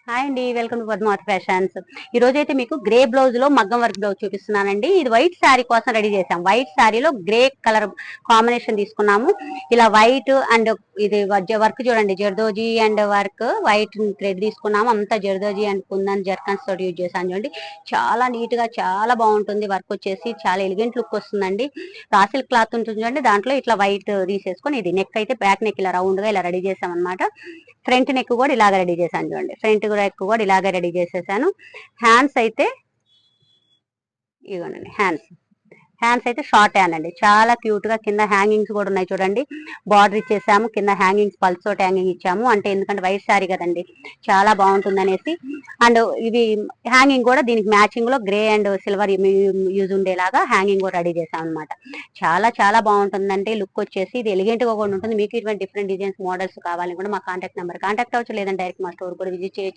Hi అండి, welcome to Padmavati fashions. ఈ రోజు అయితే మీకు గ్రే బ్లౌజ్ లో మగ్గం వర్క్ బ్లౌజ్ చూపిస్తున్నానండి. ఇది వైట్ శారీ కోసం రెడీ చేసాం. వైట్ శారీలో గ్రే కలర్ కాంబినేషన్ తీసుకున్నాము. ఇలా వైట్ అండ్ ఇది వర్క్ చూడండి, zardozi and work white thread తీసుకున్నాము. అంతా జర్దోజీ అండ్ కుందన్ జర్కన్స్ తోటి యూజ్ చేశాను చూడండి. చాలా నీట్ గా చాలా బాగుంటుంది. వర్క్ వచ్చేసి చాలా ఎలిగెంట్ లుక్ వస్తుందండి. రాసిల్ క్లాత్ ఉంటుంది చూడండి, దాంట్లో ఇట్లా వైట్ తీసేసుకొని ఇది నెక్ అయితే బ్యాక్ నెక్ ఇలా రౌండ్ గా ఇలా రెడీ చేసాం అనమాట. ఫ్రంట్ నెక్ కూడా ఇలాగ రెడీ చేశాను చూడండి. ఫ్రంట్ నెక్ కూడా ఇలాగే రెడీ చేసేసాను. హ్యాండ్స్ అయితే ఇవ్వండి. హ్యాండ్స్ అయితే షార్ట్ హ్యాండ్ అండి, చాలా క్యూట్ గా కింద హ్యాంగింగ్స్ కూడా ఉన్నాయి చూడండి. బార్డర్ ఇచ్చేసాము, కింద హ్యాంగింగ్స్ పల్స్ తోటి హ్యాంగింగ్ ఇచ్చాము. అంటే ఎందుకంటే వైట్ శారీ కదండి, చాలా బాగుంటుంది అనేసి. అండ్ ఇవి హ్యాంగింగ్ కూడా దీనికి మ్యాచింగ్ లో గ్రే అండ్ సిల్వర్ యూజ్ ఉండేలాగా హ్యాంగింగ్ కూడా రెడీ చేసాం అనమాట. చాలా చాలా బాగుంటుందండి లుక్ వచ్చేసి. ఇది ఎలిగెంట్ గా కూడా ఉంటుంది. మీకు ఇటువంటి డిఫరెంట్ డిజైన్స్ మోడల్స్ కావాలని కూడా మా కాంటాక్ట్ అవ్వచ్చు, లేదంటే డైరెక్ట్ మా స్టోర్ కూడా విజిట్ చేయొచ్చు.